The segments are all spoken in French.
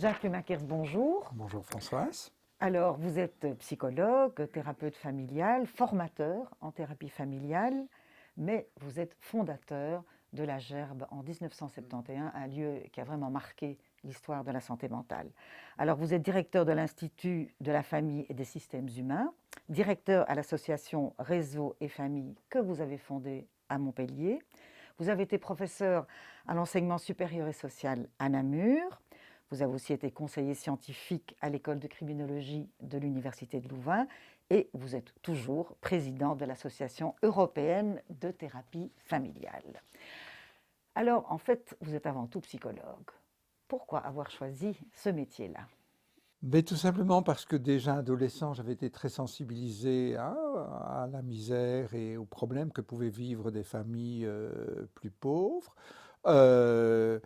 Jacques Lemaquer, bonjour. Bonjour Françoise. Alors, vous êtes psychologue, thérapeute familial, formateur en thérapie familiale, mais vous êtes fondateur de la Gerbe en 1971, un lieu qui a vraiment marqué l'histoire de la santé mentale. Alors, vous êtes directeur de l'Institut de la famille et des systèmes humains, directeur à l'association Réseau et Famille que vous avez fondée à Montpellier. Vous avez été professeur à l'enseignement supérieur et social à Namur. Vous avez aussi été conseiller scientifique à l'école de criminologie de l'Université de Louvain et vous êtes toujours président de l'Association européenne de thérapie familiale. Alors, en fait, vous êtes avant tout psychologue. Pourquoi avoir choisi ce métier-là? Mais tout simplement parce que déjà adolescent, j'avais été très sensibilisé à la misère et aux problèmes que pouvaient vivre des familles plus pauvres euh,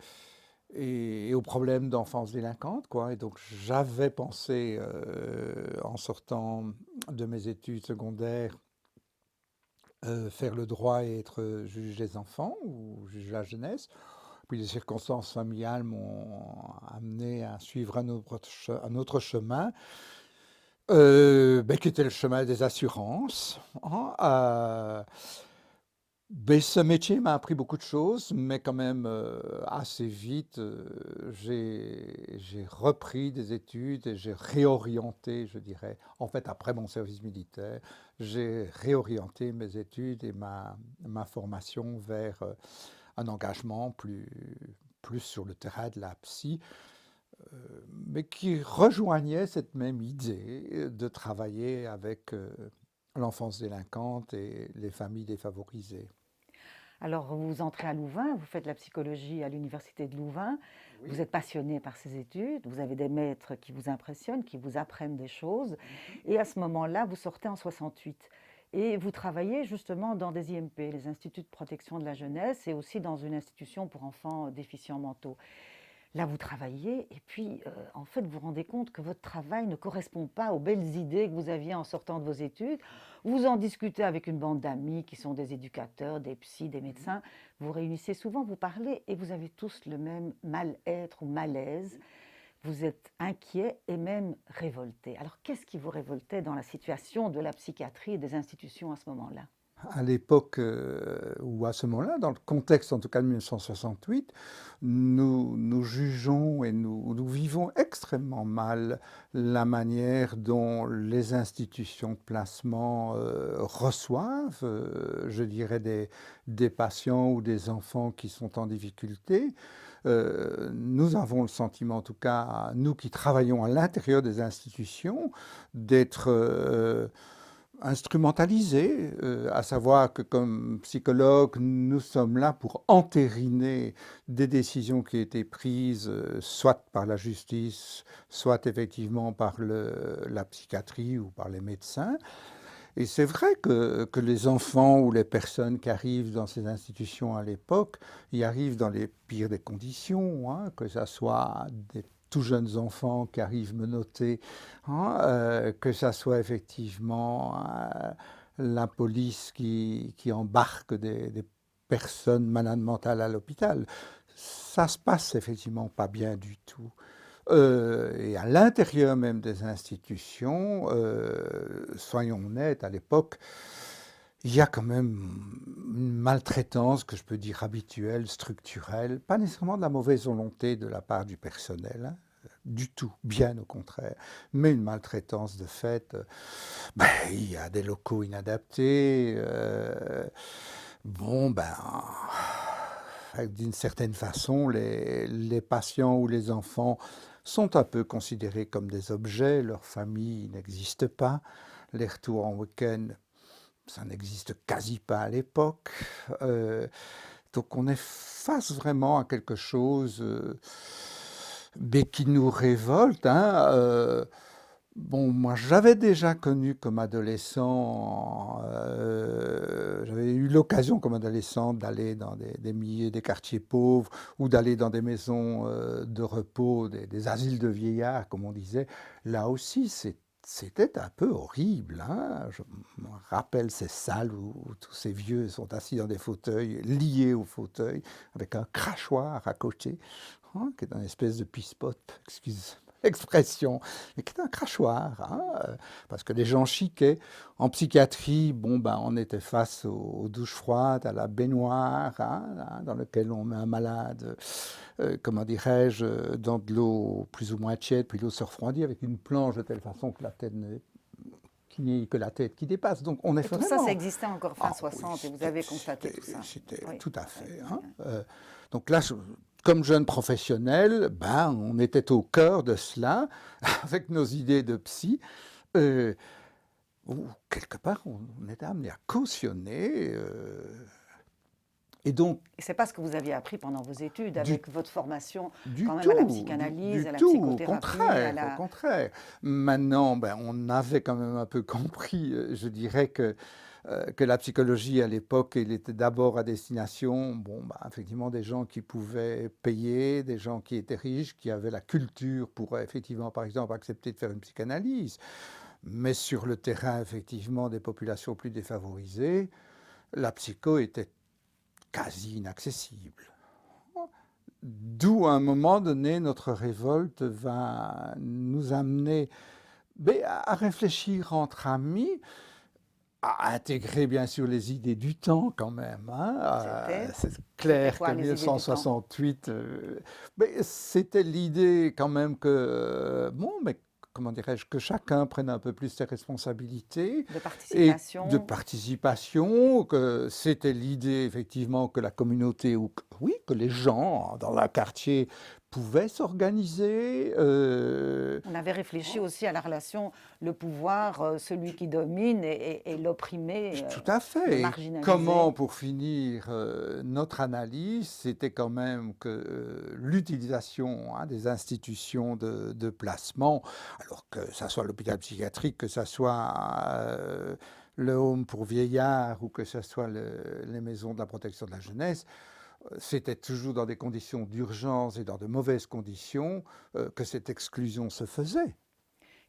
et aux problèmes d'enfance délinquante, quoi. Et donc j'avais pensé, en sortant de mes études secondaires, faire le droit et être juge des enfants ou juge de la jeunesse. Puis les circonstances familiales m'ont amené à suivre un autre chemin, qui était le chemin des assurances, hein. Ce métier m'a appris beaucoup de choses, mais quand même assez vite, j'ai repris des études et j'ai réorienté, je dirais, en fait après mon service militaire, j'ai réorienté mes études et ma formation vers un engagement plus sur le terrain de la psy, mais qui rejoignait cette même idée de travailler avec l'enfance délinquante et les familles défavorisées. Alors, vous entrez à Louvain, vous faites la psychologie à l'Université de Louvain, vous Oui. êtes passionné par ces études, vous avez des maîtres qui vous impressionnent, qui vous apprennent des choses, et à ce moment-là, vous sortez en 68. Et vous travaillez justement dans des IMP, les Instituts de protection de la jeunesse, et aussi dans une institution pour enfants déficients mentaux. Là, vous travaillez et puis, en fait, vous vous rendez compte que votre travail ne correspond pas aux belles idées que vous aviez en sortant de vos études. Vous en discutez avec une bande d'amis qui sont des éducateurs, des psys, des médecins. Vous réunissez souvent, vous parlez et vous avez tous le même mal-être ou malaise. Vous êtes inquiet et même révolté. Alors, qu'est-ce qui vous révoltait dans la situation de la psychiatrie et des institutions à ce moment-là? À l'époque, ou à ce moment-là, dans le contexte en tout cas de 1968, nous jugeons et nous vivons extrêmement mal la manière dont les institutions de placement reçoivent, je dirais, des patients ou des enfants qui sont en difficulté. Nous avons le sentiment, en tout cas, nous qui travaillons à l'intérieur des institutions, d'être instrumentalisé, à savoir que comme psychologue, nous sommes là pour entériner des décisions qui ont été prises, soit par la justice, soit effectivement par la psychiatrie ou par les médecins. Et c'est vrai que les enfants ou les personnes qui arrivent dans ces institutions à l'époque, y arrivent dans les pires des conditions, hein, que ce soit des tout jeunes enfants qui arrivent menottés, hein, que ça soit effectivement la police qui embarque des personnes malades mentales à l'hôpital. Ça se passe effectivement pas bien du tout. Et à l'intérieur même des institutions, soyons honnêtes, à l'époque, il y a quand même une maltraitance que je peux dire habituelle, structurelle, pas nécessairement de la mauvaise volonté de la part du personnel, hein, du tout, bien au contraire, mais une maltraitance de fait. Il y a des locaux inadaptés. Bon, ben, d'une certaine façon, les patients ou les enfants sont un peu considérés comme des objets, leur famille n'existe pas, les retours en week-end, ça n'existe quasi pas à l'époque. Euh, donc on est face vraiment à quelque chose mais qui nous révolte, hein. Bon, moi, j'avais déjà connu comme adolescent, j'avais eu l'occasion comme adolescent d'aller dans des milieux, des quartiers pauvres, ou d'aller dans des maisons de repos, des asiles de vieillards, comme on disait. Là aussi, c'était un peu horrible, hein. Je me rappelle ces salles où tous ces vieux sont assis dans des fauteuils, liés au fauteuil, avec un crachoir à côté, hein, qui est une espèce de pisse-pot, excuse l'expression, mais qui est un crachoir, hein, parce que les gens chiquaient. En psychiatrie, bon, ben, on était face aux douches froides, à la baignoire, hein, dans lequel on met un malade, comment dirais-je, dans de l'eau plus ou moins tiède, puis l'eau se refroidit avec une planche de telle façon que la tête qu'il n'y ait que la tête qui dépasse. Donc on est Et tout vraiment... ça existait encore fin Ah oui, 60 et vous avez constaté tout ça. c'était Oui, tout à oui, fait, oui, hein. oui. Donc là, comme jeune professionnel, ben, on était au cœur de cela, avec nos idées de psy, euh, où quelque part on était amené à cautionner. Et donc, Et c'est pas ce que vous aviez appris pendant vos études, du avec votre formation Du quand même à la tout, psychanalyse, à la tout, psychothérapie, à au la... contraire. Maintenant, ben, on avait quand même un peu compris, je dirais que la psychologie à l'époque, elle était d'abord à destination, bon, ben, effectivement, des gens qui pouvaient payer, des gens qui étaient riches, qui avaient la culture pour effectivement, par exemple, accepter de faire une psychanalyse. Mais sur le terrain, effectivement, des populations plus défavorisées, la psycho était quasi inaccessible. D'où à un moment donné, notre révolte va nous amener à réfléchir entre amis, à intégrer bien sûr les idées du temps quand même, hein. C'est C'était clair quoi que les idées du temps? 1968, c'était l'idée quand même que, bon, mais comment dirais-je, que chacun prenne un peu plus ses responsabilités De et de participation? participation, que c'était l'idée effectivement que la communauté, ou oui, que les gens dans un quartier pouvaient s'organiser. On avait réfléchi aussi à la relation, le pouvoir, celui qui domine et l'opprimé, Tout à le fait. Et comment, marginalisé. pour finir, notre analyse, c'était quand même que l'utilisation, hein, des institutions de placement, alors que ça soit l'hôpital psychiatrique, que ça soit le home pour vieillards ou que ce soit les maisons de la protection de la jeunesse, c'était toujours dans des conditions d'urgence et dans de mauvaises conditions que cette exclusion se faisait.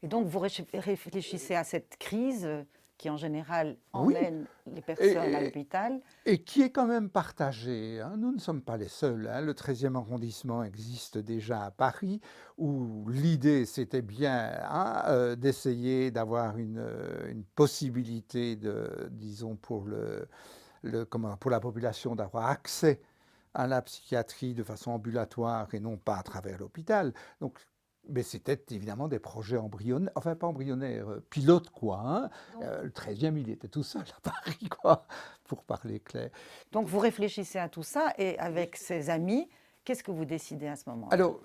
Et donc vous réfléchissez à cette crise qui en général Oui, emmène les personnes à et, l'hôpital. et qui est quand même partagé, hein. Nous ne sommes pas les seuls, hein. Le 13e arrondissement existe déjà à Paris, où l'idée c'était bien, hein, d'essayer d'avoir une possibilité disons, pour la population d'avoir accès à la psychiatrie de façon ambulatoire et non pas à travers l'hôpital. Donc, mais c'était évidemment des projets embryonnaires, enfin pas embryonnaires, pilotes quoi, hein. Le 13e, il était tout seul à Paris, quoi, pour parler clair. Donc vous réfléchissez à tout ça et avec ses amis, qu'est-ce que vous décidez à ce moment-là? Alors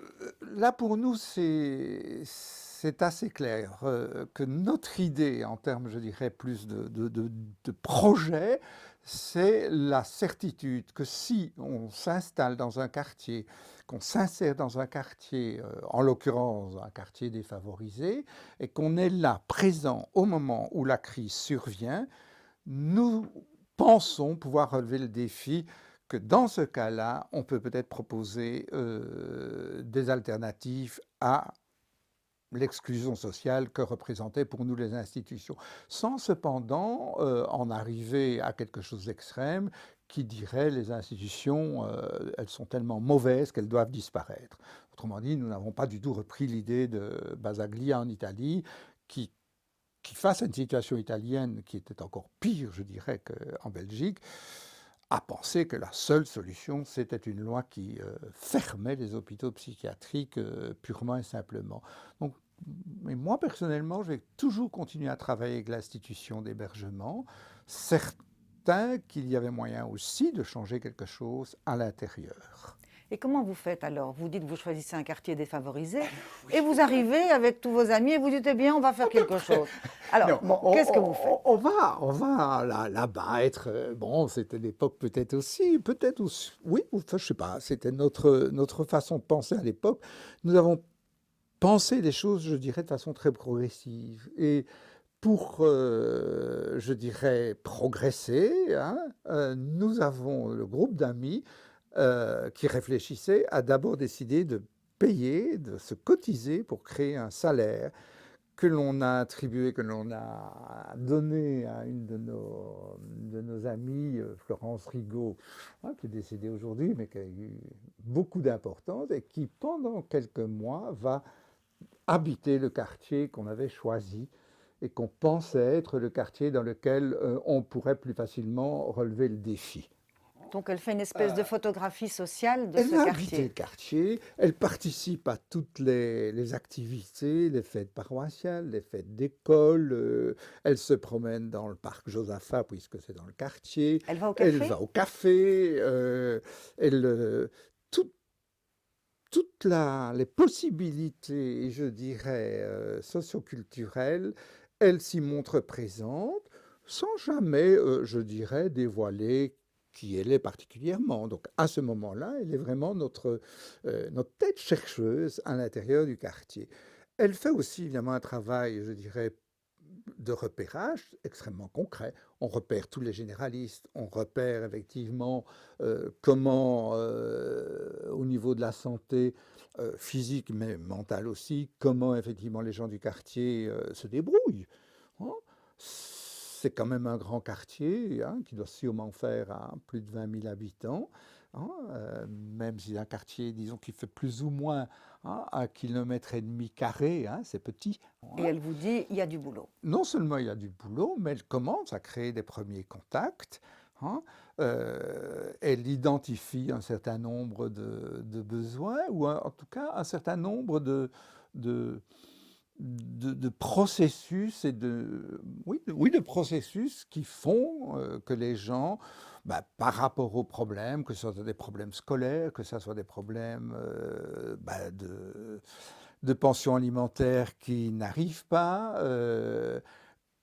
là, pour nous, c'est assez clair que notre idée, en termes, je dirais, plus de projet, c'est la certitude que si on s'installe dans un quartier, qu'on s'insère dans un quartier, en l'occurrence un quartier défavorisé, et qu'on est là, présent au moment où la crise survient, nous pensons pouvoir relever le défi que dans ce cas-là, on peut peut-être proposer des alternatives à l'exclusion sociale que représentaient pour nous les institutions, sans cependant en arriver à quelque chose d'extrême qui dirait les institutions, elles sont tellement mauvaises qu'elles doivent disparaître. Autrement dit, nous n'avons pas du tout repris l'idée de Basaglia en Italie, qui face à une situation italienne qui était encore pire, je dirais, qu'en Belgique, a pensé que la seule solution, c'était une loi qui fermait les hôpitaux psychiatriques purement et simplement. Donc, mais moi, personnellement, je vais toujours continuer à travailler avec l'institution d'hébergement, certain qu'il y avait moyen aussi de changer quelque chose à l'intérieur. Et comment vous faites alors? Vous dites que vous choisissez un quartier défavorisé et vous arrivez avec tous vos amis et vous dites, eh bien, on va faire quelque chose. Alors, Non, bon, qu'est-ce que vous faites? on va là-bas être. Bon, c'était l'époque peut-être aussi, oui, enfin, je sais pas, c'était notre façon de penser à l'époque. Nous avons pensé les choses, je dirais, de façon très progressive. Et pour, je dirais, progresser, hein, nous avons le groupe d'amis qui réfléchissait à d'abord décider de payer, de se cotiser pour créer un salaire que l'on a attribué, que l'on a donné à une de nos amies, Florence Rigaud, hein, qui est décédée aujourd'hui, mais qui a eu beaucoup d'importance et qui, pendant quelques mois, va habiter le quartier qu'on avait choisi et qu'on pensait être le quartier dans lequel on pourrait plus facilement relever le défi. Donc elle fait une espèce de photographie sociale de Elle ce va habiter le quartier. quartier, elle participe à toutes les activités, les fêtes paroissiales, les fêtes d'école, elle se promène dans le parc Josaphat puisque c'est dans le quartier, Elle va au elle café? va au café, elle, tout- toutes les possibilités, je dirais, socioculturelles, elle s'y montre présente sans jamais, je dirais, dévoiler qui elle est particulièrement. Donc à ce moment-là, elle est vraiment notre tête chercheuse à l'intérieur du quartier. Elle fait aussi évidemment un travail, je dirais, de repérage extrêmement concret. On repère tous les généralistes, on repère effectivement comment, au niveau de la santé physique, mais mentale aussi, comment effectivement les gens du quartier se débrouillent. Hein. C'est quand même un grand quartier hein, qui doit sûrement faire plus de 20 000 habitants, hein, même si c'est un quartier, disons, qui fait plus ou moins hein, 1,5 km², hein, c'est petit. Et Hein. elle vous dit, il y a du boulot. Non seulement il y a du boulot, mais elle commence à créer des premiers contacts. Hein. Elle identifie un certain nombre de besoins, ou en tout cas un certain nombre de, de processus et oui, de processus qui font que les gens, bah, par rapport aux problèmes, que ce soit des problèmes scolaires, que ce soit des problèmes bah, de pension alimentaire qui n'arrivent pas,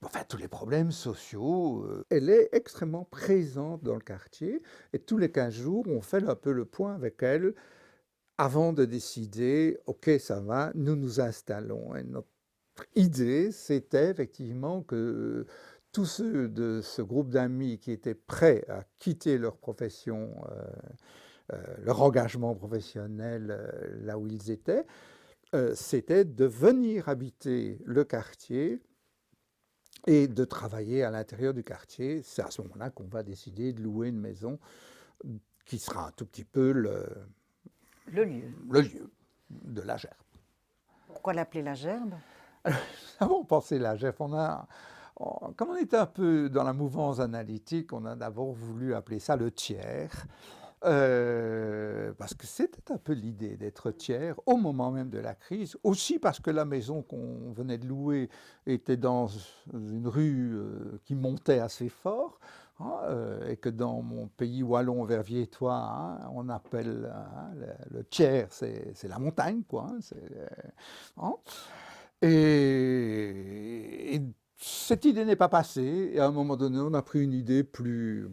enfin tous les problèmes sociaux. Elle est extrêmement présente dans le quartier et tous les 15 jours, on fait un peu le point avec elle avant de décider, OK, ça va, nous nous installons. Et notre idée, c'était effectivement que tous ceux de ce groupe d'amis qui étaient prêts à quitter leur profession, leur engagement professionnel là où ils étaient, c'était de venir habiter le quartier et de travailler à l'intérieur du quartier. C'est à ce moment-là qu'on va décider de louer une maison qui sera un tout petit peu Le lieu. le lieu de la gerbe. Pourquoi l'appeler la gerbe? Nous avons pensé la gerbe, comme on était un peu dans la mouvance analytique, on a d'abord voulu appeler ça le tiers. Parce que c'était un peu l'idée d'être tiers au moment même de la crise, aussi parce que la maison qu'on venait de louer était dans une rue qui montait assez fort, hein, et que dans mon pays wallon verviétois, hein, on appelle hein, le tiers, c'est la montagne, quoi. Hein, hein. Et cette idée n'est pas passée, et à un moment donné, on a pris une idée plus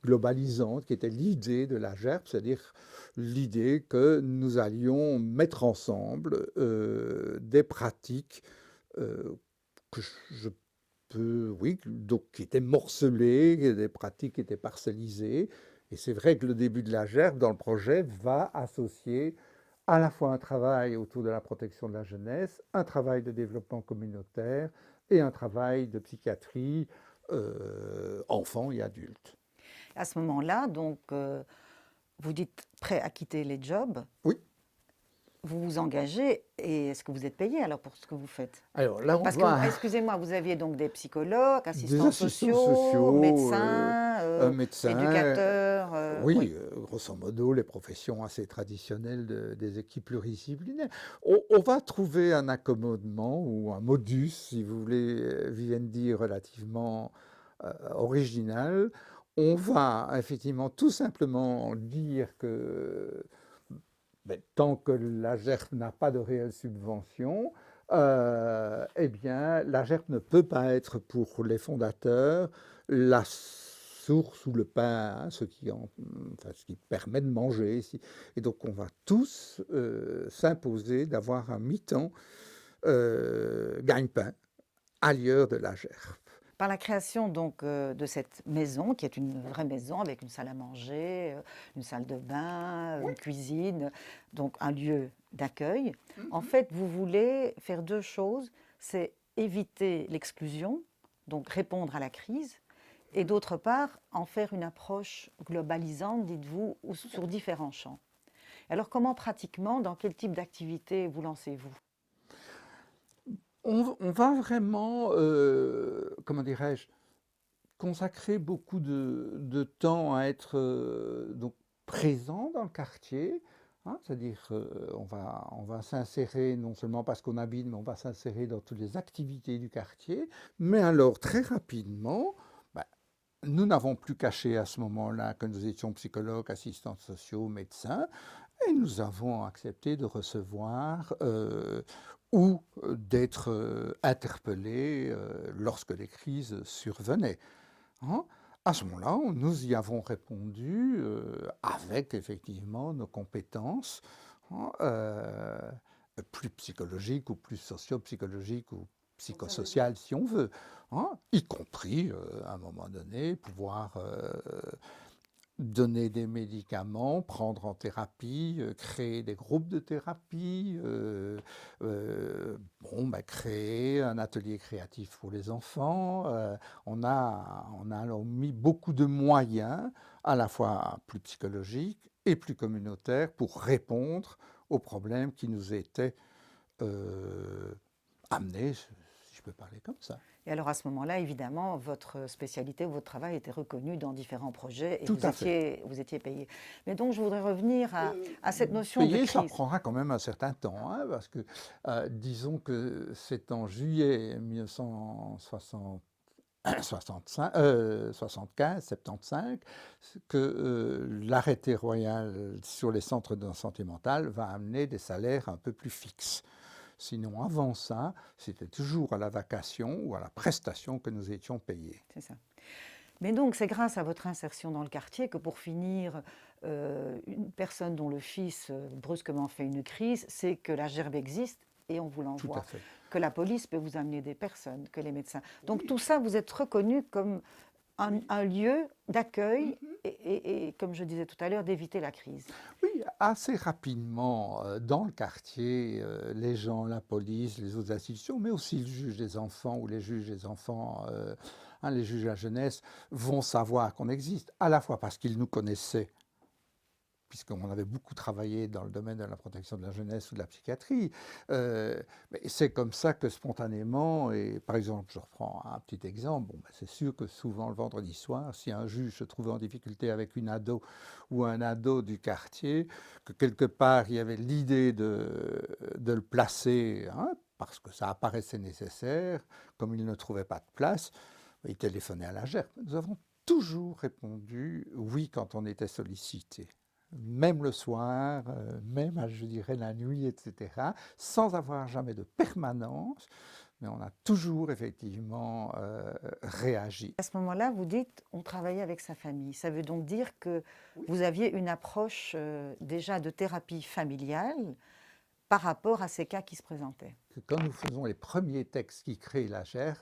globalisante, qui était l'idée de la GERP, c'est-à-dire l'idée que nous allions mettre ensemble des pratiques que je peux, oui, donc qui étaient morcelées, des pratiques qui étaient parcellisées. Et c'est vrai que le début de la GERP, dans le projet, va associer à la fois un travail autour de la protection de la jeunesse, un travail de développement communautaire et un travail de psychiatrie enfants et adultes. À ce moment-là, donc, vous dites prêt à quitter les jobs, Oui, vous vous engagez et est-ce que vous êtes payé alors pour ce que vous faites? alors là on Parce que, va excusez-moi, vous aviez donc des psychologues, des assistants assistants sociaux, sociaux, médecins, un médecin, éducateurs, oui. oui, grosso modo les professions assez traditionnelles des équipes pluridisciplinaires. On va trouver un accommodement ou un modus, si vous voulez, Vivendi, relativement original. On va effectivement tout simplement dire que tant que la GERP n'a pas de réelle subvention, eh bien, la GERP ne peut pas être pour les fondateurs la source ou le pain, hein, enfin, ce qui permet de manger. Et donc, on va tous s'imposer d'avoir un mi-temps gagne-pain à l'heure de la GERP. Par la création donc de cette maison, qui est une vraie maison avec une salle à manger, une salle de bain, une cuisine, donc un lieu d'accueil. En fait, vous voulez faire deux choses, c'est éviter l'exclusion, donc répondre à la crise, et d'autre part, en faire une approche globalisante, dites-vous, ou sur différents champs. Alors comment pratiquement, dans quel type d'activité vous lancez-vous? On va vraiment, comment dirais-je, consacrer beaucoup de temps à être donc présent dans le quartier, hein, c'est-à-dire on va s'insérer non seulement parce qu'on habite, mais on va s'insérer dans toutes les activités du quartier. Mais alors très rapidement, bah, nous n'avons plus caché à ce moment-là que nous étions psychologues, assistants sociaux, médecins, et nous avons accepté de recevoir ou d'être interpellés lorsque les crises survenaient, hein. À ce moment-là, nous y avons répondu avec effectivement nos compétences, hein, plus psychologiques ou plus socio-psychologiques ou psychosociales si on veut, hein, y compris à un moment donné pouvoir donner des médicaments, prendre en thérapie, créer des groupes de thérapie, bon, bah, créer un atelier créatif pour les enfants. On a alors mis beaucoup de moyens, à la fois plus psychologiques et plus communautaires, pour répondre aux problèmes qui nous étaient amenés, si je peux parler comme ça. Et alors à ce moment-là, évidemment, votre spécialité ou votre travail était reconnu dans différents projets et Tout à fait. vous étiez payé. Mais donc je voudrais revenir à cette notion de Payer, ça crise. prendra quand même un certain temps, hein, parce que disons que c'est en juillet 1960 65, 75, 75, que l'arrêté royal sur les centres de santé mentale va amener des salaires un peu plus fixes. Sinon, avant ça, c'était toujours à la vacation ou à la prestation que nous étions payés. C'est ça. Mais donc, c'est grâce à votre insertion dans le quartier que, pour finir, une personne dont le fils brusquement fait une crise, c'est que la gerbe existe et on vous Tout à l'envoie. fait. Que la police peut vous amener des personnes, que les médecins. Donc, tout ça, vous êtes reconnu comme un lieu d'accueil et, comme je disais tout à l'heure, d'éviter la crise. Oui, assez rapidement, dans le quartier, les gens, la police, les autres institutions, mais aussi le juge des enfants ou les juges des enfants, hein, les juges de la jeunesse, vont savoir qu'on existe, à la fois parce qu'ils nous connaissaient, puisqu'on avait beaucoup travaillé dans le domaine de la protection de la jeunesse ou de la psychiatrie. Mais c'est comme ça que spontanément, et par exemple, je reprends un petit exemple, bon, ben, c'est sûr que souvent le vendredi soir, si un juge se trouvait en difficulté avec une ado ou un ado du quartier, que quelque part il y avait l'idée de le placer, hein, parce que ça apparaissait nécessaire, comme il ne trouvait pas de place, il téléphonait à la GERP. Nous avons toujours répondu oui quand on était sollicité, même le soir, même, je dirais, la nuit, etc., sans avoir jamais de permanence, mais on a toujours effectivement réagi. À ce moment-là, vous dites on travaillait avec sa famille. Ça veut donc dire que vous aviez une approche déjà de thérapie familiale par rapport à ces cas qui se présentaient. Quand nous faisons les premiers textes qui créent la GERP,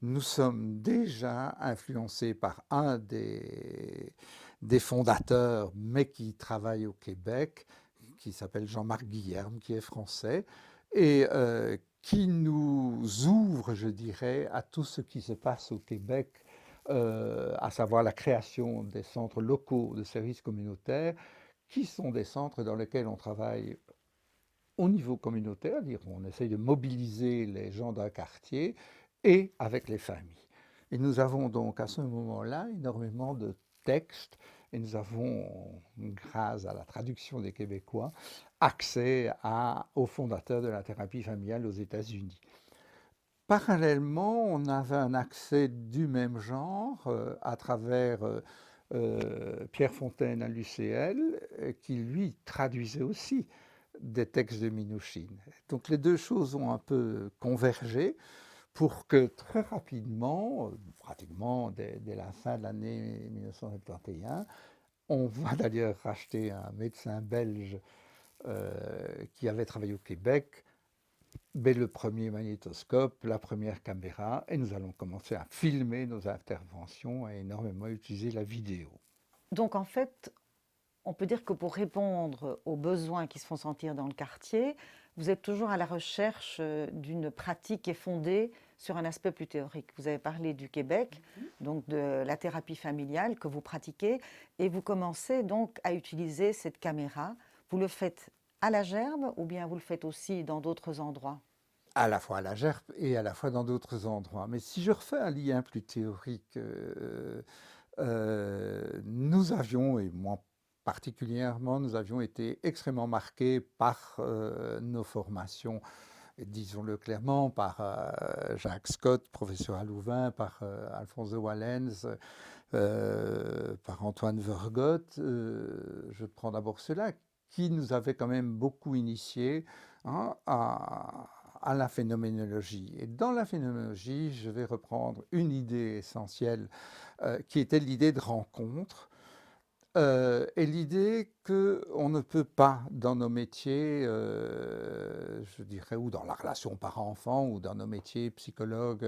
nous sommes déjà influencés par un des fondateurs, mais qui travaille au Québec, qui s'appelle Jean-Marc Guilherme, qui est français, et qui nous ouvre, je dirais, à tout ce qui se passe au Québec, à savoir la création des centres locaux de services communautaires, qui sont des centres dans lesquels on travaille au niveau communautaire, dire on essaye de mobiliser les gens d'un quartier et avec les familles. Et nous avons donc à ce moment-là énormément de textes et nous avons, grâce à la traduction des Québécois, accès au fondateur de la thérapie familiale aux États-Unis. Parallèlement, on avait un accès du même genre à travers Pierre Fontaine à l'UCL, qui lui traduisait aussi des textes de Minouchine. Donc les deux choses ont un peu convergé pour que très rapidement, pratiquement dès la fin de l'année 1971, on va d'ailleurs racheter un médecin belge qui avait travaillé au Québec, mais le premier magnétoscope, la première caméra, et nous allons commencer à filmer nos interventions et énormément utiliser la vidéo. Donc en fait, on peut dire que pour répondre aux besoins qui se font sentir dans le quartier, vous êtes toujours à la recherche d'une pratique qui est fondée sur un aspect plus théorique. Vous avez parlé du Québec, donc de la thérapie familiale que vous pratiquez, et vous commencez donc à utiliser cette caméra. Vous le faites à la Gerbe ou bien vous le faites aussi dans d'autres endroits? À la fois à la GERP et à la fois dans d'autres endroits. Mais si je refais un lien plus théorique, nous avions, et moi particulièrement, nous avions été extrêmement marqués par nos formations, et disons-le clairement, par Jacques Scott, professeur à Louvain, par Alphonse de Wallens, par Antoine Vergotte. Je prends d'abord cela, qui nous avait quand même beaucoup initiés, hein, à la phénoménologie. Et dans la phénoménologie, je vais reprendre une idée essentielle qui était l'idée de rencontre. Et l'idée qu'on ne peut pas, dans nos métiers, je dirais, ou dans la relation parent-enfant, ou dans nos métiers psychologues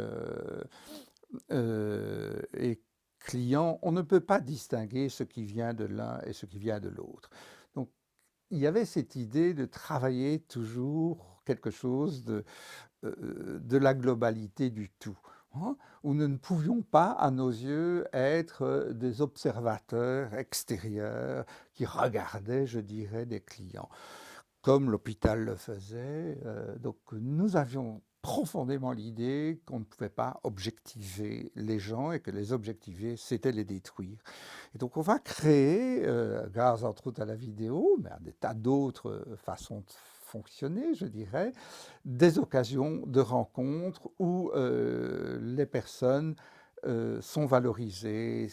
et clients, on ne peut pas distinguer ce qui vient de l'un et ce qui vient de l'autre. Donc, il y avait cette idée de travailler toujours quelque chose de la globalité du tout, hein, où nous ne pouvions pas, à nos yeux, être des observateurs extérieurs qui regardaient, je dirais, des clients, comme l'hôpital le faisait. Donc nous avions profondément l'idée qu'on ne pouvait pas objectiver les gens et que les objectiver, c'était les détruire. Et donc on va créer, grâce entre autres à la vidéo, mais à des tas d'autres façons de fonctionner, je dirais, des occasions de rencontres où les personnes sont valorisées,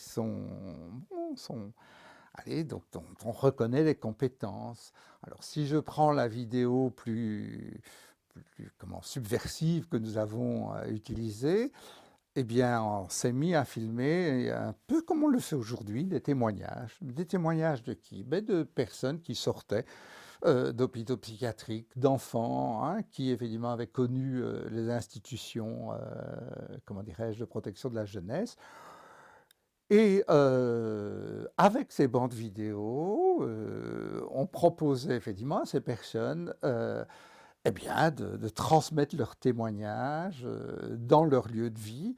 allez, donc on reconnaît les compétences. Alors si je prends la vidéo plus comment, subversive que nous avons utilisée, eh bien, on s'est mis à filmer un peu comme on le fait aujourd'hui, des témoignages. Des témoignages de qui? Ben, de personnes qui sortaient d'hôpitaux psychiatriques, d'enfants, hein, qui évidemment avaient connu les institutions, comment dirais-je, de protection de la jeunesse. Et avec ces bandes vidéo, on proposait effectivement à ces personnes eh bien, de transmettre leurs témoignages dans leur lieu de vie.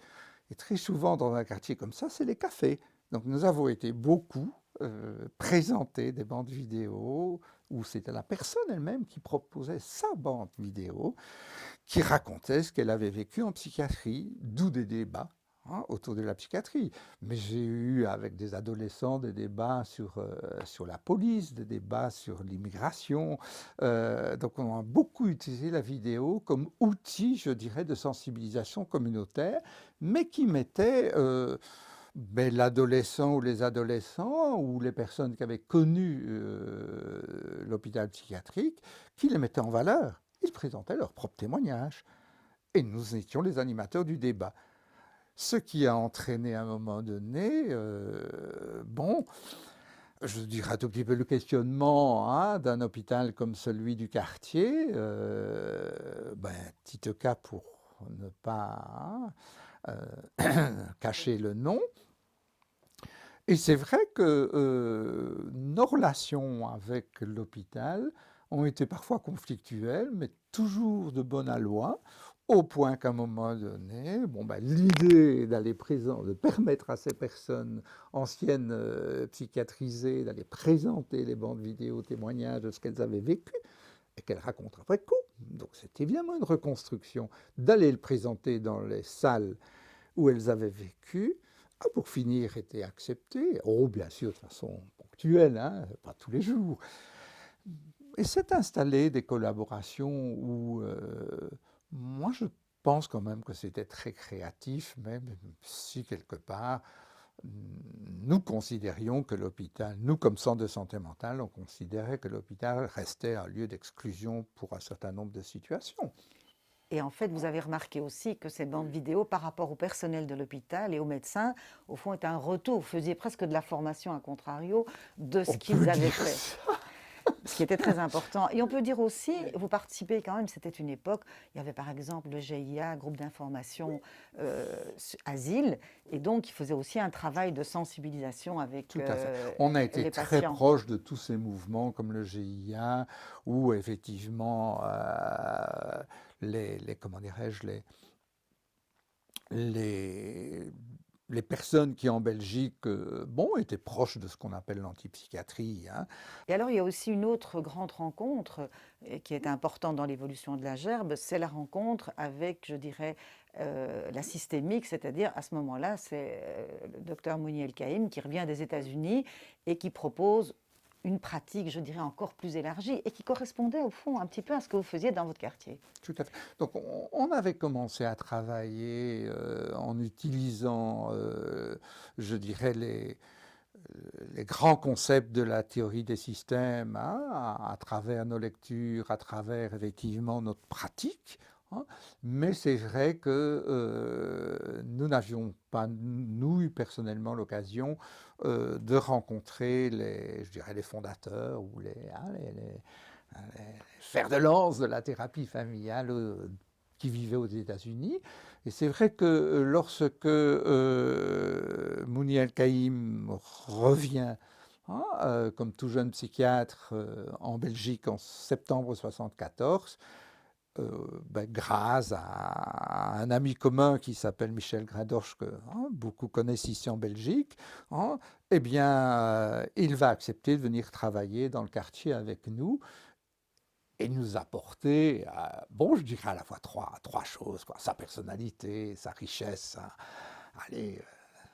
Et très souvent, dans un quartier comme ça, c'est les cafés. Donc nous avons été beaucoup présenter des bandes vidéo où c'était la personne elle-même qui proposait sa bande vidéo, qui racontait ce qu'elle avait vécu en psychiatrie, d'où des débats, hein, autour de la psychiatrie. Mais j'ai eu avec des adolescents des débats sur la police, des débats sur l'immigration. Donc on a beaucoup utilisé la vidéo comme outil, je dirais, de sensibilisation communautaire, mais qui mettait ben, l'adolescent ou les adolescents ou les personnes qui avaient connu l'hôpital psychiatrique, qui les mettaient en valeur. Ils présentaient leurs propres témoignages. Et nous étions les animateurs du débat. Ce qui a entraîné à un moment donné, bon, je dirais un tout petit peu le questionnement, hein, d'un hôpital comme celui du quartier, ben, petit cas pour ne pas, hein, cacher le nom. Et c'est vrai que nos relations avec l'hôpital ont été parfois conflictuelles, mais toujours de bonne aloi, au point qu'à un moment donné, bon, ben, l'idée de permettre à ces personnes anciennes psychiatrisées d'aller présenter les bandes vidéo témoignages de ce qu'elles avaient vécu et qu'elles racontent après coup. Donc c'est évidemment une reconstruction, d'aller le présenter dans les salles où elles avaient vécu, a pour finir été accepté, oh bien sûr de façon ponctuelle, hein, pas tous les jours. Et s'est installé des collaborations où moi je pense quand même que c'était très créatif, même si quelque part nous considérions que l'hôpital, nous comme centre de santé mentale, on considérait que l'hôpital restait un lieu d'exclusion pour un certain nombre de situations. Et en fait, vous avez remarqué aussi que ces bandes vidéo, par rapport au personnel de l'hôpital et aux médecins, au fond, étaient un retour. Vous faisiez presque de la formation, à contrario, de ce On peut qu'ils avaient dire fait. ça. Ce qui était très important. Et on peut dire aussi, vous participez quand même, c'était une époque, il y avait par exemple le GIA, groupe d'information asile, et donc il faisait aussi un travail de sensibilisation avec Tout à fait. On a été les très patients. proche de tous ces mouvements comme le GIA, où effectivement comment dirais-je, les, les personnes qui en Belgique, bon, étaient proches de ce qu'on appelle l'antipsychiatrie, hein. Et alors il y a aussi une autre grande rencontre qui est importante dans l'évolution de la gerbe, c'est la rencontre avec, je dirais, la systémique, c'est-à-dire à ce moment-là, c'est le docteur Mouni El-Kaïm qui revient des États-Unis et qui propose une pratique, je dirais, encore plus élargie et qui correspondait au fond un petit peu à ce que vous faisiez dans votre quartier. Tout à fait. Donc on avait commencé à travailler en utilisant, je dirais, les grands concepts de la théorie des systèmes, hein, à travers nos lectures, à travers effectivement notre pratique, hein. Mais c'est vrai que nous n'avions pas, nous, eu personnellement l'occasion de rencontrer je dirais, les fondateurs ou les fers de lance de la thérapie familiale qui vivaient aux États-Unis. Et c'est vrai que lorsque Mouni El-Kaïm revient, hein, comme tout jeune psychiatre en Belgique en septembre 1974, ben, grâce à un ami commun qui s'appelle Michel Gradoche, que hein, beaucoup connaissent ici en Belgique, hein, eh bien, il va accepter de venir travailler dans le quartier avec nous et nous apporter, bon, je dirais à la fois trois choses, quoi. Sa personnalité, sa richesse, allez,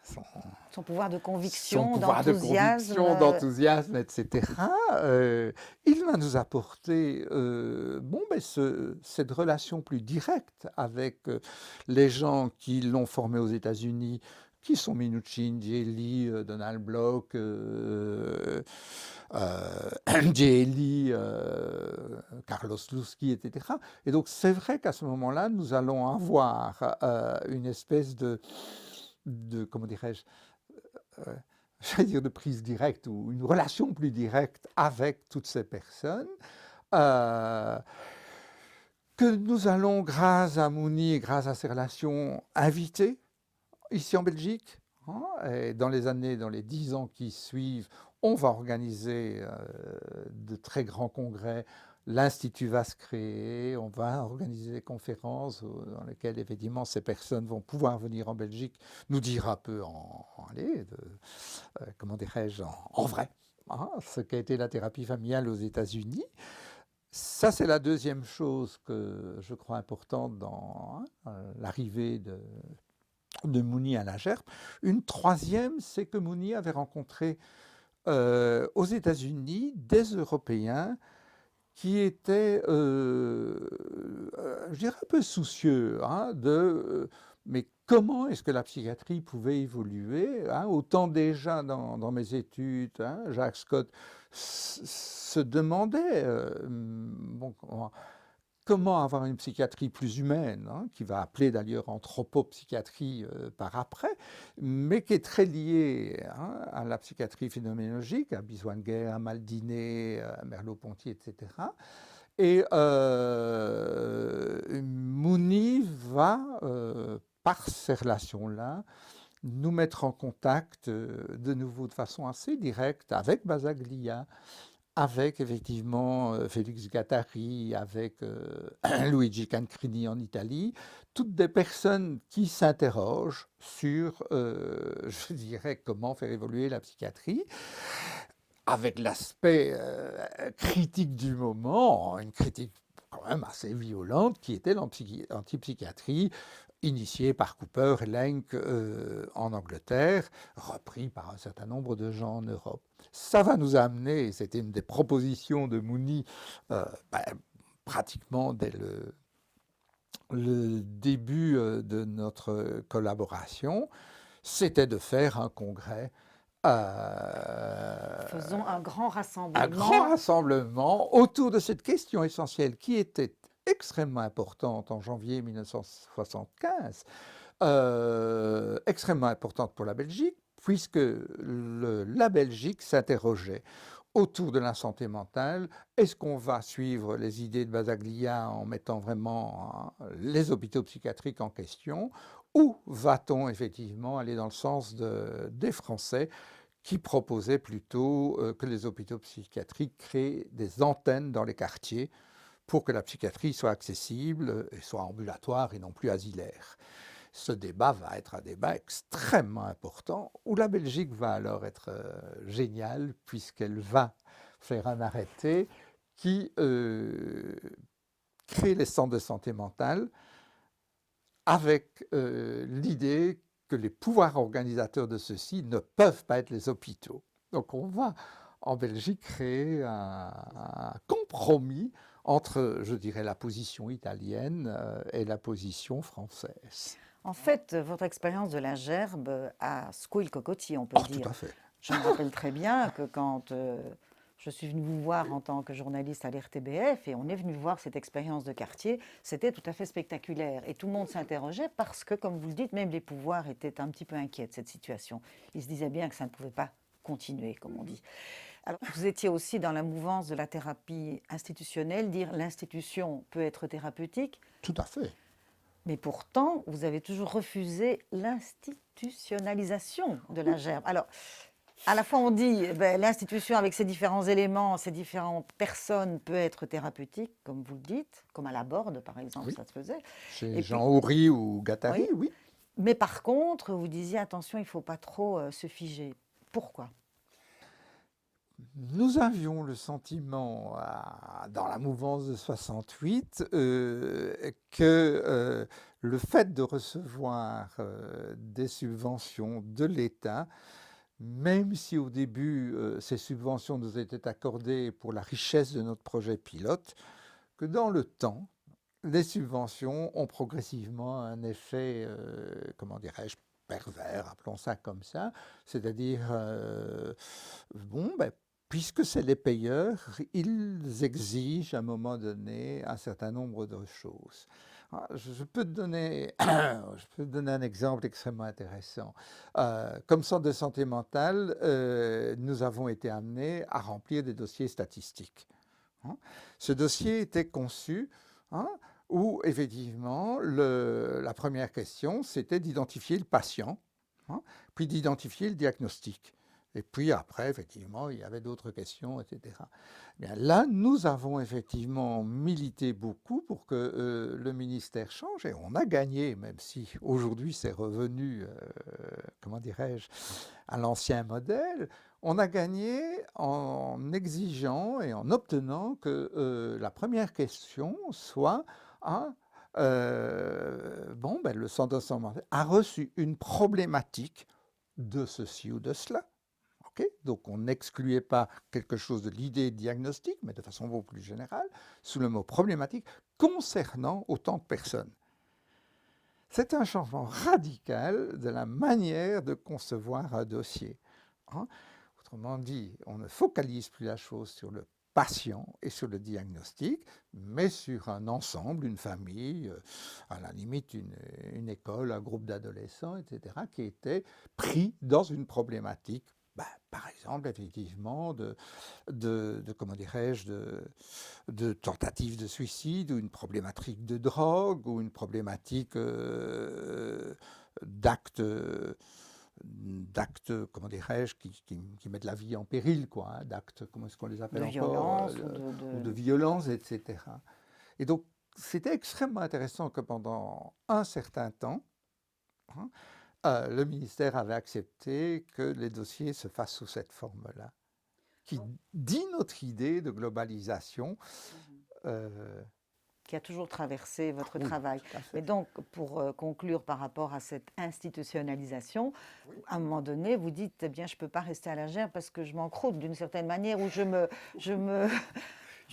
son, Son pouvoir de son conviction, pouvoir de d'enthousiasme. conviction, d'enthousiasme, etc. Il va nous apporter bon, ben cette relation plus directe avec les gens qui l'ont formé aux États-Unis, qui sont Minuchin, Lee, Donald Block, Lee, Carlos Lusky, etc. Et donc c'est vrai qu'à ce moment-là, nous allons avoir une espèce comment dirais-je, j'allais dire de prise directe ou une relation plus directe avec toutes ces personnes, euh, que nous allons, grâce à Mouni et grâce à ces relations, inviter ici en Belgique. Hein, et dans les 10 ans qui suivent, on va organiser de très grands congrès. L'Institut va se créer, on va organiser des conférences dans lesquelles effectivement ces personnes vont pouvoir venir en Belgique nous dire un peu allez, comment dirais-je, en vrai, hein, ce qu'a été la thérapie familiale aux États-Unis. Ça, c'est la deuxième chose que je crois importante dans l'arrivée de Mouni à la GERP. Une troisième, c'est que Mouni avait rencontré aux États-Unis des Européens qui étaient, je dirais, un peu soucieux hein, mais comment est-ce que la psychiatrie pouvait évoluer hein, autant déjà dans mes études, hein, Jacques Scott se demandait bon, comment avoir une psychiatrie plus humaine, hein, qui va appeler d'ailleurs anthropopsychiatrie par après, mais qui est très liée hein, à la psychiatrie phénoménologique, à Biswanger, à Maldiné, à Merleau-Ponty, etc. Et Mouni va, par ces relations-là, nous mettre en contact de nouveau de façon assez directe avec Basaglia, avec effectivement Félix Gattari, avec Luigi Cancrini en Italie, toutes des personnes qui s'interrogent sur, je dirais, comment faire évoluer la psychiatrie, avec l'aspect critique du moment, une critique quand même assez violente, qui était l'antipsychiatrie, initiée par Cooper et Lenk en Angleterre, repris par un certain nombre de gens en Europe. Ça va nous amener, c'était une des propositions de Mouni, ben, pratiquement dès le début de notre collaboration, c'était de faire un congrès. Faisons un grand Un grand rassemblement. rassemblement autour de cette question essentielle qui était extrêmement importante en janvier 1975, extrêmement importante pour la Belgique, puisque la Belgique s'interrogeait autour de la santé mentale. Est-ce qu'on va suivre les idées de Basaglia en mettant vraiment les hôpitaux psychiatriques en question, ou va-t-on effectivement aller dans le sens des Français qui proposaient plutôt que les hôpitaux psychiatriques créent des antennes dans les quartiers pour que la psychiatrie soit accessible et soit ambulatoire et non plus asilaire. Ce débat va être un débat extrêmement important, où la Belgique va alors être géniale, puisqu'elle va faire un arrêté qui crée les centres de santé mentale avec l'idée que les pouvoirs organisateurs de ceux-ci ne peuvent pas être les hôpitaux. Donc on va en Belgique créer un compromis entre, je dirais, la position italienne et la position française. En fait, votre expérience de la gerbe a secoué le cocotier, on peut Oh, tout dire. à fait. Je me rappelle très bien que quand je suis venue vous voir en tant que journaliste à l'RTBF et on est venu voir cette expérience de quartier, c'était tout à fait spectaculaire. Et tout le monde s'interrogeait parce que, comme vous le dites, même les pouvoirs étaient un petit peu inquiets de cette situation. Ils se disaient bien que ça ne pouvait pas continuer, comme on dit. Alors, vous étiez aussi dans la mouvance de la thérapie institutionnelle, dire l'institution peut être thérapeutique, Tout à fait. mais pourtant, vous avez toujours refusé l'institutionnalisation de la gerbe. Alors, à la fois, on dit l'institution avec ses différents éléments, ses différentes personnes peut être thérapeutique, comme vous le dites, comme à la Borde, par exemple, Oui. ça se faisait. Chez Et Jean puis, Houry ou Gattari, oui. oui. Mais par contre, vous disiez attention, il ne faut pas trop se figer. Pourquoi? Nous avions le sentiment, dans la mouvance de 68, que le fait de recevoir des subventions de l'État, même si au début ces subventions nous étaient accordées pour la richesse de notre projet pilote, que dans le temps, les subventions ont progressivement un effet, comment dirais-je, pervers, appelons ça comme ça, c'est-à-dire, bon, ben, puisque c'est les payeurs, ils exigent à un moment donné un certain nombre de choses. Je peux te donner, je peux te donner un exemple extrêmement intéressant. Comme centre de santé mentale, nous avons été amenés à remplir des dossiers statistiques. Hein. Ce dossier était conçu, hein, où effectivement la première question c'était d'identifier le patient, hein, puis d'identifier le diagnostic. Et puis après, effectivement, il y avait d'autres questions, etc. Bien, là, nous avons effectivement milité beaucoup pour que le ministère change, et on a gagné, même si aujourd'hui c'est revenu, comment dirais-je, à l'ancien modèle. On a gagné en exigeant et en obtenant que la première question soit hein, bon, ben, le centre de santé a reçu une problématique de ceci ou de cela. Okay, donc on n'excluait pas quelque chose de l'idée diagnostique, mais de façon beaucoup plus générale, sous le mot problématique, concernant autant de personnes. C'est un changement radical de la manière de concevoir un dossier. Hein. Autrement dit, on ne focalise plus la chose sur le patient et sur le diagnostic, mais sur un ensemble, une famille, à la limite une école, un groupe d'adolescents, etc., qui étaient pris dans une problématique, par exemple, effectivement, comment dirais-je, de tentative de suicide, ou une problématique de drogue, ou une problématique d'actes comment dirais-je, qui mettent la vie en péril, quoi, hein, d'actes, comment est-ce qu'on les appelle De encore, violence ou de violence, etc. Et donc, c'était extrêmement intéressant que pendant un certain temps, hein, le ministère avait accepté que les dossiers se fassent sous cette forme-là, qui dit notre idée de globalisation. Qui a toujours traversé votre Oui, travail. tout à fait. Mais donc, pour conclure par rapport à cette institutionnalisation, à un moment donné, vous dites, eh bien, je ne peux pas rester à la gerbe parce que je m'encroute d'une certaine manière, ou je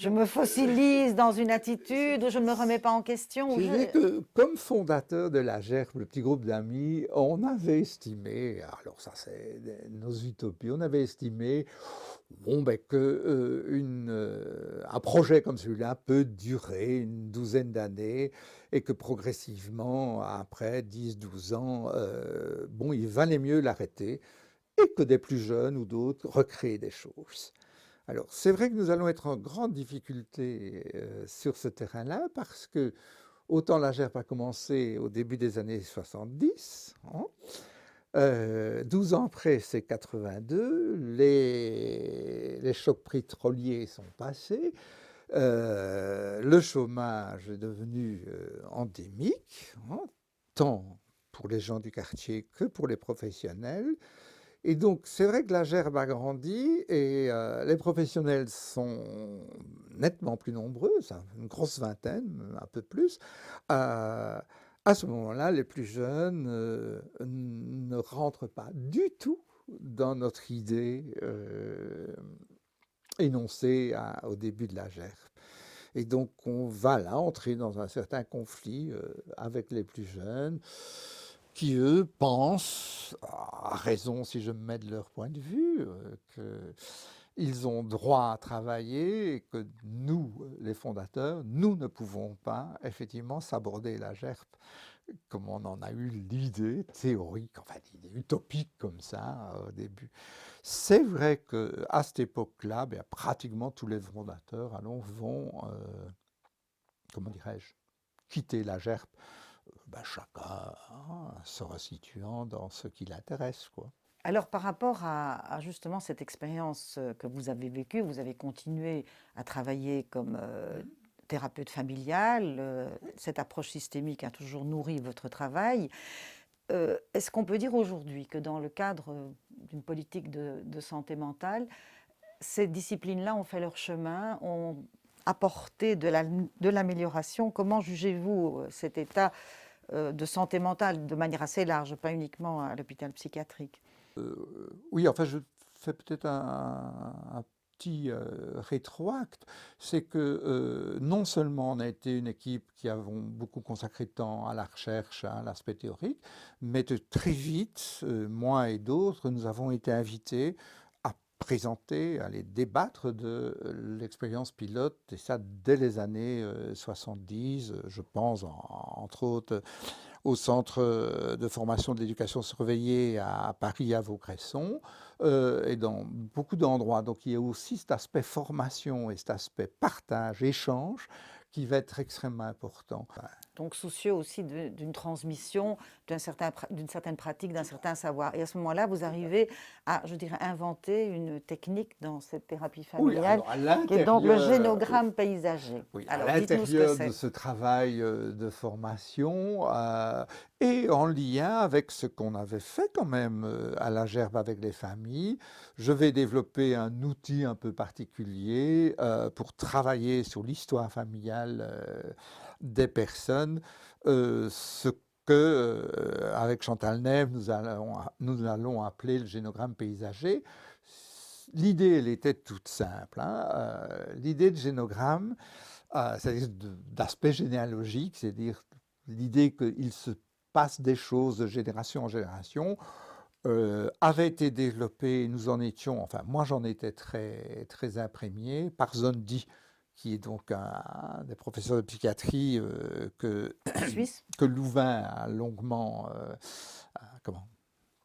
me fossilise dans une attitude, où je ne me remets pas en question. Je dirais que, comme fondateur de la GERF, le petit groupe d'amis, on avait estimé, alors ça c'est nos utopies, on avait estimé bon, ben, un projet comme celui-là peut durer une douzaine d'années et que progressivement, après 10, 12 ans, bon, il valait mieux l'arrêter et que des plus jeunes ou d'autres recréer des choses. Alors, c'est vrai que nous allons être en grande difficulté sur ce terrain-là parce que autant la GERP a commencé au début des années 70, hein, 12 ans après, c'est 82, les chocs pétroliers sont passés, le chômage est devenu endémique, hein, tant pour les gens du quartier que pour les professionnels. Et donc, c'est vrai que la gerbe a grandi et les professionnels sont nettement plus nombreux, ça, une grosse vingtaine, un peu plus. À ce moment-là, les plus jeunes ne rentrent pas du tout dans notre idée énoncée au début de la gerbe. Et donc, on va là entrer dans un certain conflit avec les plus jeunes qui, eux, pensent, à raison si je me mets de leur point de vue, qu'ils ont droit à travailler et que nous, les fondateurs, nous ne pouvons pas effectivement s'aborder la GERP comme on en a eu l'idée théorique, enfin l'idée utopique comme ça au début. C'est vrai qu'à cette époque-là, ben, pratiquement tous les fondateurs vont, comment dirais-je, quitter la GERP, ben, chacun se resituant dans ce qui l'intéresse, quoi. Alors, par rapport à justement cette expérience que vous avez vécue, vous avez continué à travailler comme thérapeute familial. Cette approche systémique a toujours nourri votre travail. Est-ce qu'on peut dire aujourd'hui que dans le cadre d'une politique de santé mentale, ces disciplines-là ont fait leur chemin, ont apporté de l'amélioration? Comment jugez-vous cet état de santé mentale de manière assez large, pas uniquement à l'hôpital psychiatrique? Oui, enfin, je fais peut-être un petit rétroacte. C'est que non seulement on a été une équipe qui avons beaucoup consacré de temps à la recherche, à l'aspect théorique, mais très vite, moi et d'autres, nous avons été invités à présenter, à aller débattre de l'expérience pilote, et ça dès les années 70, je pense, entre autres au centre de formation de l'éducation surveillée à Paris, à Vaucresson, et dans beaucoup d'endroits. Donc il y a aussi cet aspect formation et cet aspect partage, échange, qui va être extrêmement important. Donc soucieux aussi d'une transmission, d'une certaine pratique, d'un certain savoir. Et à ce moment-là, vous arrivez à, je dirais, inventer une technique dans cette thérapie Oui, familiale, alors à qui est donc le l'intérieur, génogramme paysager. oui, à Alors, dites-nous ce que l'intérieur de c'est. ce travail de formation et en lien avec ce qu'on avait fait quand même à la gerbe avec les familles, je vais développer un outil un peu particulier pour travailler sur l'histoire familiale des personnes, ce que, avec Chantal Neve, nous allons appeler le génogramme paysager. L'idée, elle était toute simple, hein. L'idée de génogramme, c'est-à-dire d'aspect généalogique, c'est-à-dire l'idée qu'il se passe des choses de génération en génération, avait été développée, nous en étions, enfin moi j'en étais très, très imprégné, par Zondi, qui est donc un des professeurs de psychiatrie Suisse? que Louvain a longuement comment,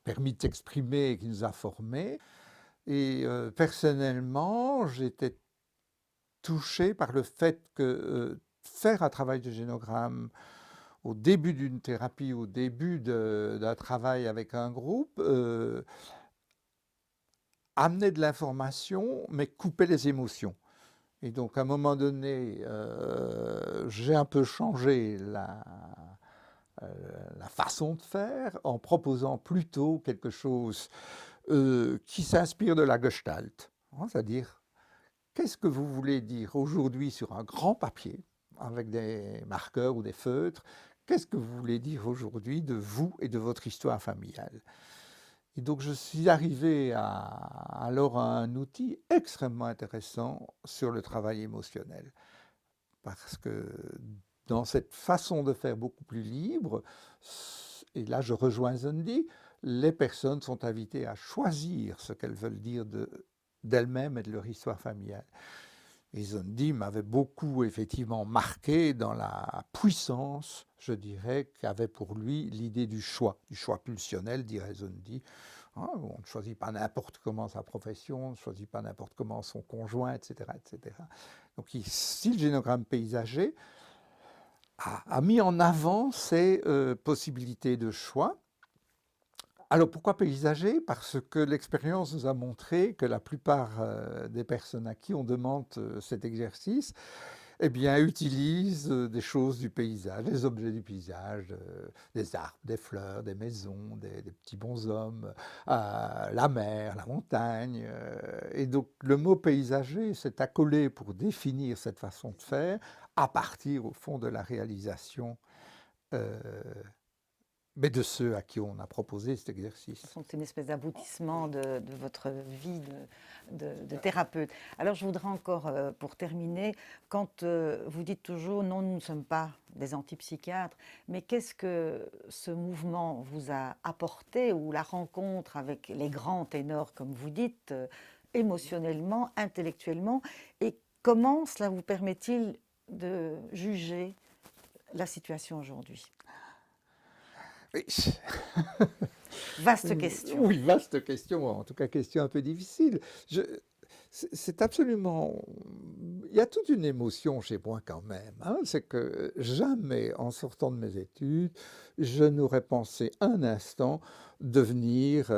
permis de s'exprimer et qui nous a formés. Et personnellement, j'étais touché par le fait que faire un travail de génogramme au début d'une thérapie, au début d'un travail avec un groupe, amenait de l'information, mais coupait les émotions. Et donc, à un moment donné, j'ai un peu changé la façon de faire en proposant plutôt quelque chose qui s'inspire de la Gestalt, hein, c'est-à-dire qu'est-ce que vous voulez dire aujourd'hui sur un grand papier avec des marqueurs ou des feutres? Qu'est-ce que vous voulez dire aujourd'hui de vous et de votre histoire familiale? Et donc je suis arrivé alors à un outil extrêmement intéressant sur le travail émotionnel. Parce que dans cette façon de faire beaucoup plus libre, et là je rejoins Zondi, les personnes sont invitées à choisir ce qu'elles veulent dire d'elles-mêmes et de leur histoire familiale. Et Zondi m'avait beaucoup effectivement marqué dans la puissance, je dirais, qu'avait pour lui l'idée du choix pulsionnel, dirait Zondi, hein, on ne choisit pas n'importe comment sa profession, on ne choisit pas n'importe comment son conjoint, etc., etc. Donc ici, le génogramme paysager a mis en avant ces possibilités de choix. Alors pourquoi paysager? Parce que l'expérience nous a montré que la plupart des personnes à qui on demande cet exercice, eh bien, utilisent des choses du paysage, des objets du paysage, des arbres, des fleurs, des maisons, des petits bonshommes, la mer, la montagne. Et donc le mot paysager s'est accolé pour définir cette façon de faire à partir, au fond, de la réalisation euh, mais de ceux à qui on a proposé cet exercice. Donc c'est une espèce d'aboutissement de votre vie de thérapeute. Alors je voudrais encore, pour terminer, quand vous dites toujours non, nous ne sommes pas des antipsychiatres, mais qu'est-ce que ce mouvement vous a apporté, ou la rencontre avec les grands ténors, comme vous dites, émotionnellement, intellectuellement, et comment cela vous permet-il de juger la situation aujourd'hui? Oui. Vaste question. Oui, vaste question, en tout cas question un peu difficile. C'est absolument... Il y a toute une émotion chez moi quand même. Hein. C'est que jamais, en sortant de mes études, je n'aurais pensé un instant devenir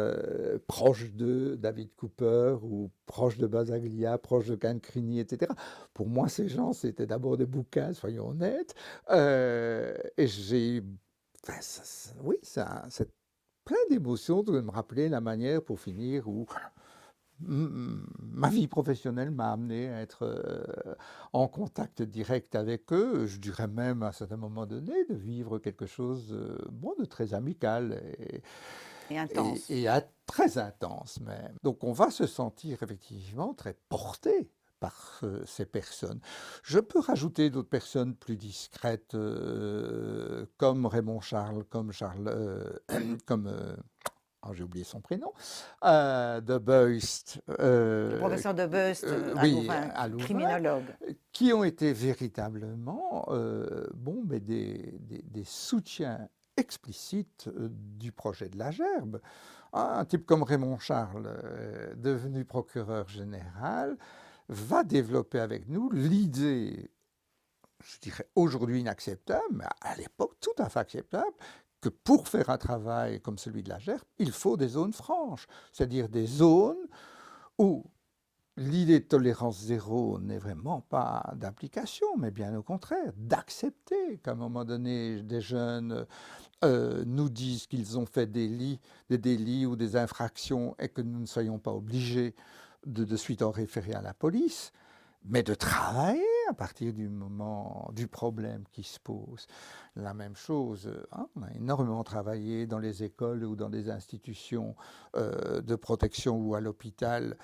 proche de David Cooper ou proche de Basaglia, proche de Cancrini, etc. Pour moi, ces gens, c'était d'abord des bouquins, soyons honnêtes. Et j'ai... Enfin, oui, c'est plein d'émotions de me rappeler la manière, pour finir, où ma vie professionnelle m'a amené à être en contact direct avec eux. Je dirais même à certains moments donnés de vivre quelque chose bon, de très amical Et intense. très intense même. Donc on va se sentir effectivement très porté par ces personnes. Je peux rajouter d'autres personnes plus discrètes, comme Raymond Charles, comme j'ai oublié son prénom, de Beust, Le professeur de Beust à oui, Louvain, à Louvain, criminologue. qui ont été véritablement bon, mais des soutiens explicites du projet de la Gerbe. Un type comme Raymond Charles, devenu procureur général, va développer avec nous l'idée, je dirais aujourd'hui inacceptable, mais à l'époque tout à fait acceptable, que pour faire un travail comme celui de la GERP, il faut des zones franches, c'est-à-dire des zones où l'idée de tolérance zéro n'est vraiment pas d'application, mais bien au contraire, d'accepter qu'à un moment donné, des jeunes nous disent qu'ils ont fait des délits ou des infractions et que nous ne soyons pas obligés de suite en référer à la police, mais de travailler à partir du moment du problème qui se pose. La même chose, hein, on a énormément travaillé dans les écoles ou dans des institutions de protection ou à l'hôpital.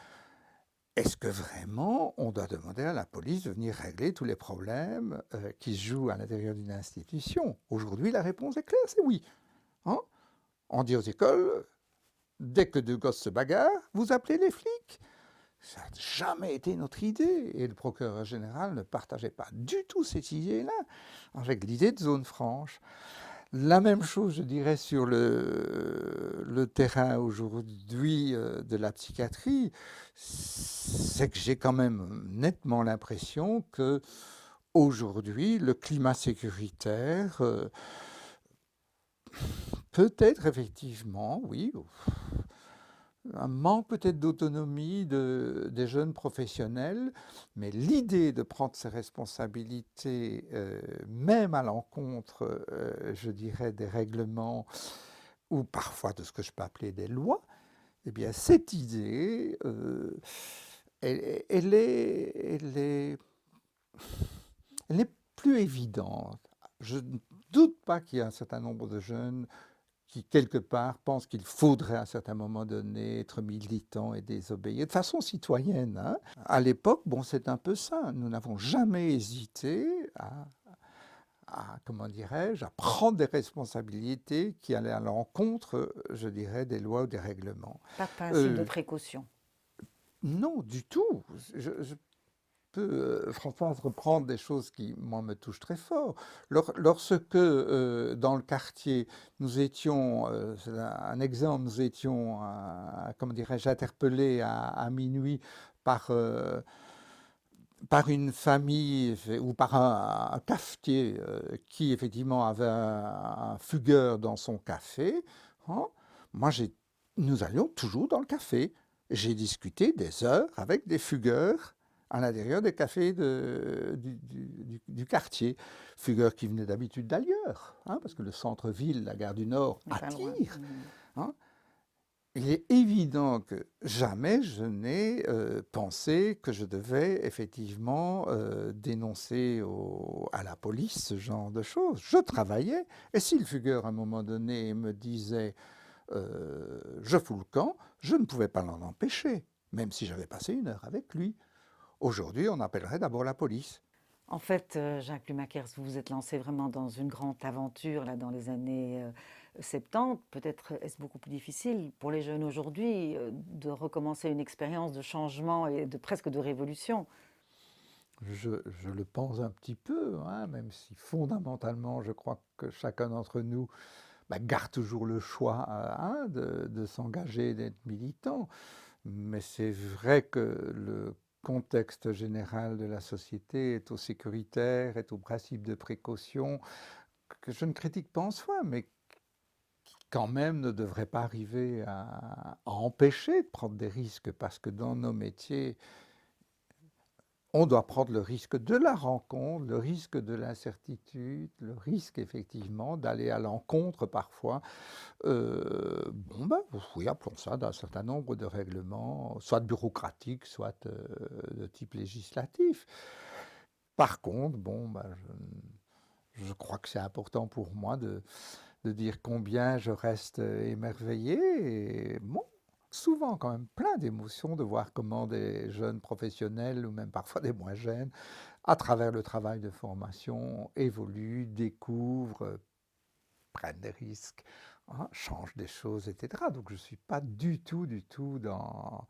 Est-ce que vraiment on doit demander à la police de venir régler tous les problèmes qui se jouent à l'intérieur d'une institution? Aujourd'hui, la réponse est claire, c'est oui. Hein? On dit aux écoles, dès que deux gosses se bagarrent, vous appelez les flics. Ça n'a jamais été notre idée. Et le procureur général ne partageait pas du tout cette idée-là, avec l'idée de zone franche. La même chose, je dirais, sur le terrain aujourd'hui de la psychiatrie, c'est que j'ai quand même nettement l'impression que aujourd'hui, le climat sécuritaire peut être effectivement, oui, un manque peut-être d'autonomie des jeunes professionnels, mais l'idée de prendre ses responsabilités, même à l'encontre, je dirais, des règlements ou parfois de ce que je peux appeler des lois, eh bien cette idée, elle n'est plus évidente. Je ne doute pas qu'il y ait un certain nombre de jeunes qui, quelque part, pensent qu'il faudrait à un certain moment donné être militant et désobéir de façon citoyenne. Hein. À l'époque, bon, c'est un peu ça. Nous n'avons jamais hésité comment dirais-je, à prendre des responsabilités qui allaient à l'encontre, je dirais, des lois ou des règlements. Pas de principe de précaution. Non, du tout. peux, Françoise, reprendre des choses qui, moi, me touchent très fort. Lorsque, dans le quartier, nous étions, c'est un exemple, nous étions, comment dirais-je, interpellés à minuit par, par une famille ou par un cafetier qui, effectivement, avait un fugueur dans son café, hein, moi, nous allions toujours dans le café. J'ai discuté des heures avec des fugueurs à l'intérieur des cafés du quartier. Fugueurs qui venaient d'habitude d'ailleurs, hein, parce que le centre-ville, la gare du Nord, N'est pas loin. attire. Hein. Il est évident que jamais je n'ai pensé que je devais effectivement dénoncer à la police ce genre de choses. Je travaillais, et si le fugueur à un moment donné me disait je fous le camp, je ne pouvais pas l'en empêcher, même si j'avais passé une heure avec lui. Aujourd'hui, on appellerait d'abord la police. En fait, Jacques Plumackers, vous vous êtes lancé vraiment dans une grande aventure là, dans les années 70. Peut-être est-ce beaucoup plus difficile pour les jeunes aujourd'hui de recommencer une expérience de changement et presque de révolution. Je le pense un petit peu, hein, même si fondamentalement, je crois que chacun d'entre nous garde toujours le choix hein, de s'engager, d'être militant. Mais c'est vrai que le contexte général de la société est au sécuritaire, est au principe de précaution, que je ne critique pas en soi, mais qui quand même ne devrait pas arriver à empêcher de prendre des risques, parce que dans nos métiers, on doit prendre le risque de la rencontre, le risque de l'incertitude, le risque effectivement d'aller à l'encontre parfois, oui, appelons ça d'un certain nombre de règlements, soit bureaucratiques, soit de type législatif. Par contre, je crois que c'est important pour moi de dire combien je reste émerveillé et souvent quand même plein d'émotions de voir comment des jeunes professionnels ou même parfois des moins jeunes, à travers le travail de formation, évoluent, découvrent, prennent des risques, hein, changent des choses, etc. Donc je ne suis pas du tout dans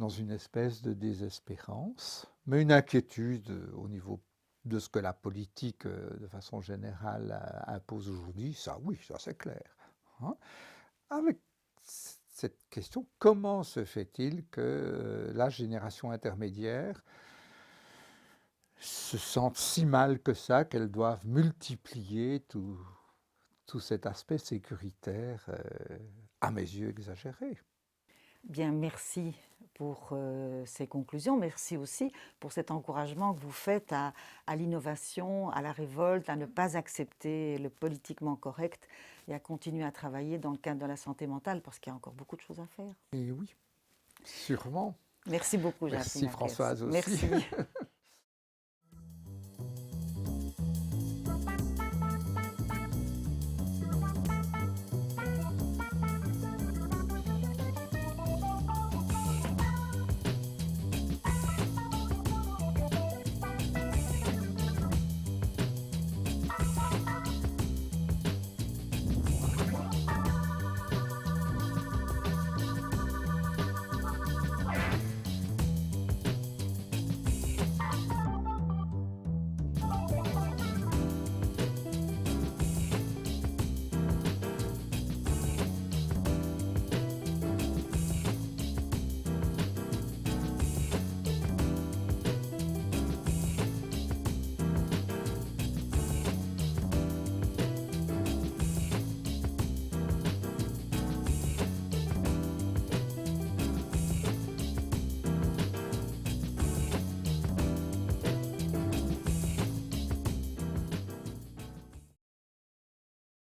une espèce de désespérance, mais une inquiétude au niveau de ce que la politique, de façon générale, impose aujourd'hui. Ça, oui, ça c'est clair. Hein. Avec cette question, comment se fait-il que la génération intermédiaire se sente si mal que ça qu'elles doivent multiplier tout cet aspect sécuritaire, à mes yeux, exagéré. Bien, merci pour ces conclusions. Merci aussi pour cet encouragement que vous faites à l'innovation, à la révolte, à ne pas accepter le politiquement correct et à continuer à travailler dans le cadre de la santé mentale parce qu'il y a encore beaucoup de choses à faire. Et oui, sûrement. Merci beaucoup, Jacques Merci Plumackers. Françoise aussi. Merci.